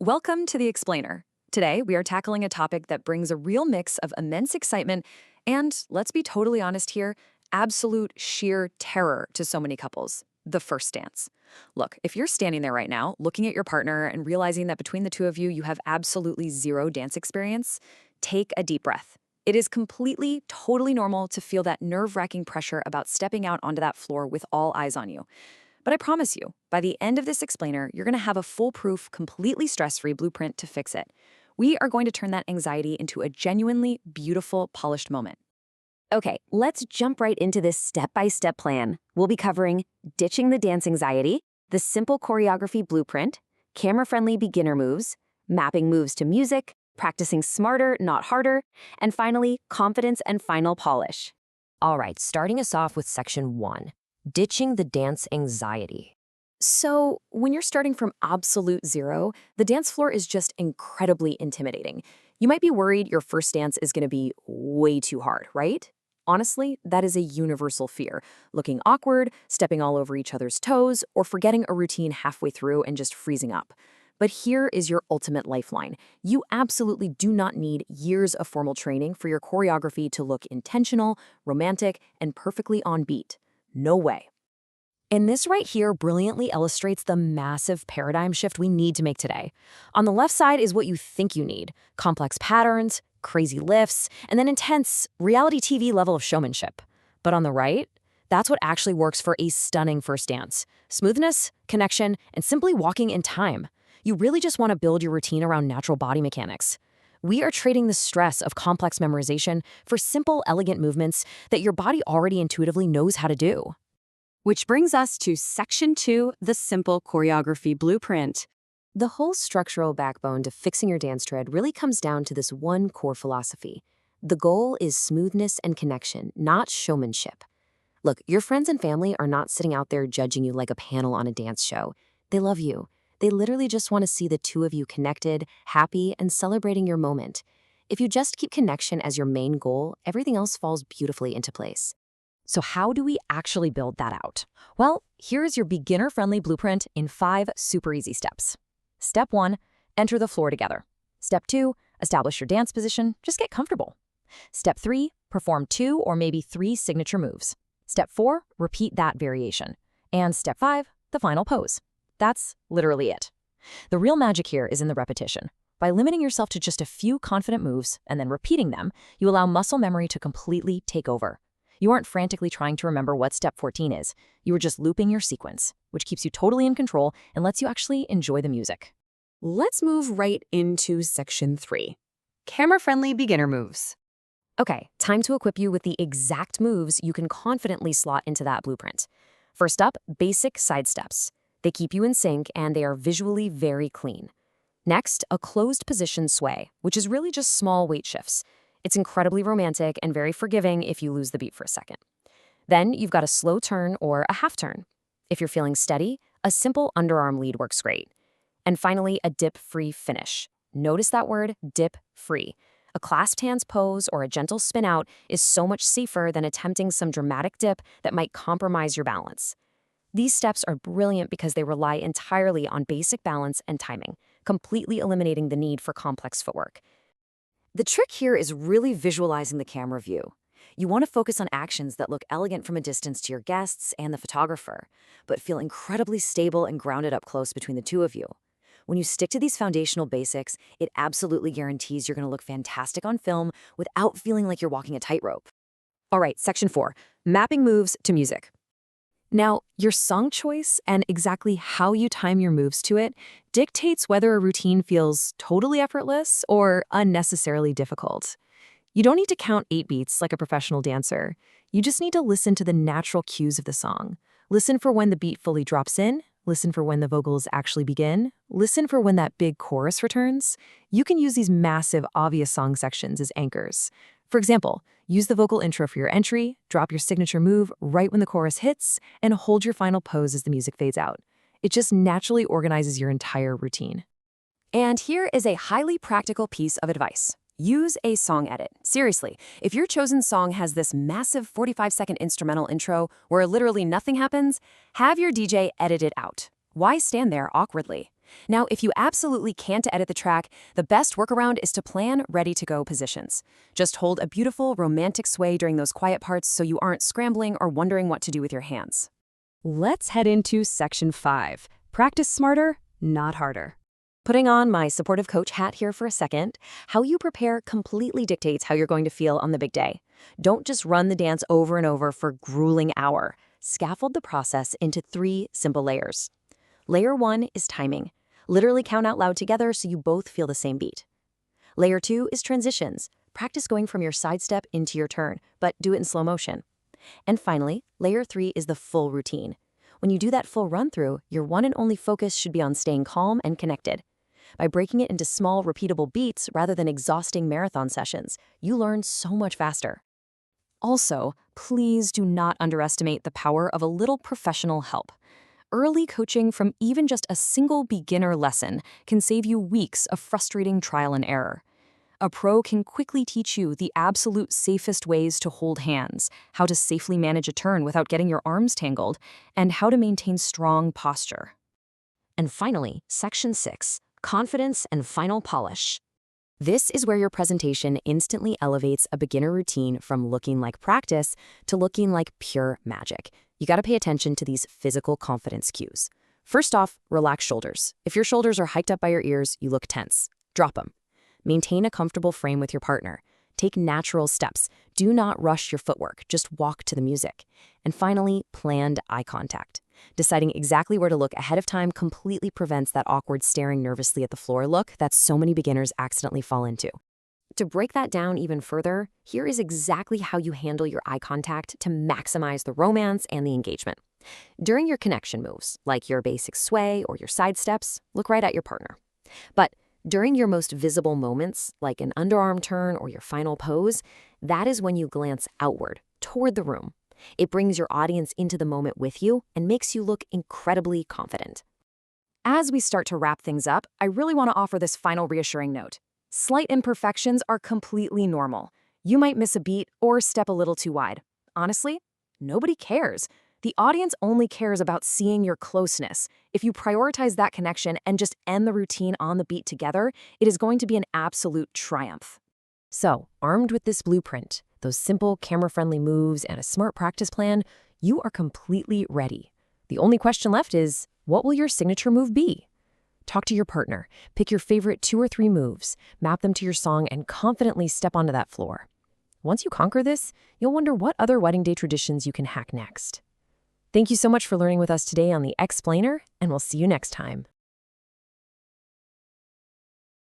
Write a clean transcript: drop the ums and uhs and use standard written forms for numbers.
Welcome to The Explainer. Today, we are tackling a topic that brings a real mix of immense excitement and, let's be totally honest here, absolute sheer terror to so many couples: the first dance. Look, if you're standing there right now, looking at your partner and realizing that between the two of you, you have absolutely zero dance experience, take a deep breath. It is completely, totally normal to feel that nerve-wracking pressure about stepping out onto that floor with all eyes on you. But I promise you, by the end of this explainer, you're going to have a foolproof, completely stress-free blueprint to fix it. We are going to turn that anxiety into a genuinely beautiful, polished moment. Okay, let's jump right into this step-by-step plan. We'll be covering ditching the dance anxiety, the simple choreography blueprint, camera-friendly beginner moves, mapping moves to music, practicing smarter, not harder, and finally, confidence and final polish. All right, starting us off with section 1, ditching the dance anxiety. So, when you're starting from absolute zero, the dance floor is just incredibly intimidating. You might be worried your first dance is going to be way too hard, right? Honestly, that is a universal fear. Looking awkward, stepping all over each other's toes, or forgetting a routine halfway through and just freezing up. But here is your ultimate lifeline. You absolutely do not need years of formal training for your choreography to look intentional, romantic, and perfectly on beat. No way. And this right here brilliantly illustrates the massive paradigm shift we need to make today. On the left side is what you think you need: complex patterns, crazy lifts, and then intense reality TV level of showmanship. But on the right, that's what actually works for a stunning first dance: smoothness, connection, and simply walking in time. You really just want to build your routine around natural body mechanics. We are trading the stress of complex memorization for simple, elegant movements that your body already intuitively knows how to do. Which brings us to Section 2, the simple choreography blueprint. The whole structural backbone to fixing your dance tread really comes down to this one core philosophy. The goal is smoothness and connection, not showmanship. Look, your friends and family are not sitting out there judging you like a panel on a dance show. They love you. They literally just want to see the two of you connected, happy, and celebrating your moment. If you just keep connection as your main goal, everything else falls beautifully into place. So how do we actually build that out? Well, here is your beginner-friendly blueprint in 5 super easy steps. Step 1, enter the floor together. Step 2, establish your dance position, just get comfortable. Step 3, perform 2 or maybe 3 signature moves. Step 4, repeat that variation. And step 5, the final pose. That's literally it. The real magic here is in the repetition. By limiting yourself to just a few confident moves and then repeating them, you allow muscle memory to completely take over. You aren't frantically trying to remember what step 14 is. You are just looping your sequence, which keeps you totally in control and lets you actually enjoy the music. Let's move right into Section 3, camera-friendly beginner moves. Okay, time to equip you with the exact moves you can confidently slot into that blueprint. First up, basic side steps. They keep you in sync and they are visually very clean. Next, a closed position sway, which is really just small weight shifts. It's incredibly romantic and very forgiving if you lose the beat for a second. Then you've got a slow turn or a half turn. If you're feeling steady, a simple underarm lead works great. And finally, a dip-free finish. Notice that word, dip-free. A clasped hands pose or a gentle spin out is so much safer than attempting some dramatic dip that might compromise your balance. These steps are brilliant because they rely entirely on basic balance and timing, completely eliminating the need for complex footwork. The trick here is really visualizing the camera view. You want to focus on actions that look elegant from a distance to your guests and the photographer, but feel incredibly stable and grounded up close between the two of you. When you stick to these foundational basics, it absolutely guarantees you're going to look fantastic on film without feeling like you're walking a tightrope. All right, section 4, mapping moves to music. Now, your song choice and exactly how you time your moves to it dictates whether a routine feels totally effortless or unnecessarily difficult. You don't need to count 8 beats like a professional dancer. You just need to listen to the natural cues of the song. Listen for when the beat fully drops in. Listen for when the vocals actually begin. Listen for when that big chorus returns. You can use these massive, obvious song sections as anchors. For example, use the vocal intro for your entry, drop your signature move right when the chorus hits, and hold your final pose as the music fades out. It just naturally organizes your entire routine. And here is a highly practical piece of advice. Use a song edit. Seriously, if your chosen song has this massive 45-second instrumental intro where literally nothing happens, have your DJ edit it out. Why stand there awkwardly? Now, if you absolutely can't edit the track, the best workaround is to plan ready-to-go positions. Just hold a beautiful, romantic sway during those quiet parts so you aren't scrambling or wondering what to do with your hands. Let's head into Section 5. Practice smarter, not harder. Putting on my supportive coach hat here for a second, how you prepare completely dictates how you're going to feel on the big day. Don't just run the dance over and over for a grueling hour. Scaffold the process into 3 simple layers. Layer 1 is timing. Literally count out loud together so you both feel the same beat. Layer 2 is transitions. Practice going from your side step into your turn, but do it in slow motion. And finally, Layer 3 is the full routine. When you do that full run-through, your one and only focus should be on staying calm and connected. By breaking it into small, repeatable beats rather than exhausting marathon sessions, you learn so much faster. Also, please do not underestimate the power of a little professional help. Early coaching from even just a single beginner lesson can save you weeks of frustrating trial and error. A pro can quickly teach you the absolute safest ways to hold hands, how to safely manage a turn without getting your arms tangled, and how to maintain strong posture. And finally, Section 6, confidence and final polish. This is where your presentation instantly elevates a beginner routine from looking like practice to looking like pure magic. You got to pay attention to these physical confidence cues. First off, relax shoulders. If your shoulders are hiked up by your ears, you look tense. Drop them. Maintain a comfortable frame with your partner. Take natural steps. Do not rush your footwork. Just walk to the music. And finally, planned eye contact. Deciding exactly where to look ahead of time completely prevents that awkward staring nervously at the floor look that so many beginners accidentally fall into. To break that down even further, here is exactly how you handle your eye contact to maximize the romance and the engagement. During your connection moves, like your basic sway or your side steps, look right at your partner. But during your most visible moments, like an underarm turn or your final pose, that is when you glance outward, toward the room. It brings your audience into the moment with you and makes you look incredibly confident. As we start to wrap things up, I really want to offer this final reassuring note. Slight imperfections are completely normal. You might miss a beat or step a little too wide. Honestly, nobody cares. The audience only cares about seeing your closeness. If you prioritize that connection and just end the routine on the beat together, it is going to be an absolute triumph. So, armed with this blueprint, those simple, camera-friendly moves, and a smart practice plan, you are completely ready. The only question left is, what will your signature move be? Talk to your partner, pick your favorite 2 or 3 moves, map them to your song, and confidently step onto that floor. Once you conquer this, you'll wonder what other wedding day traditions you can hack next. Thank you so much for learning with us today on the Explainer, and we'll see you next time.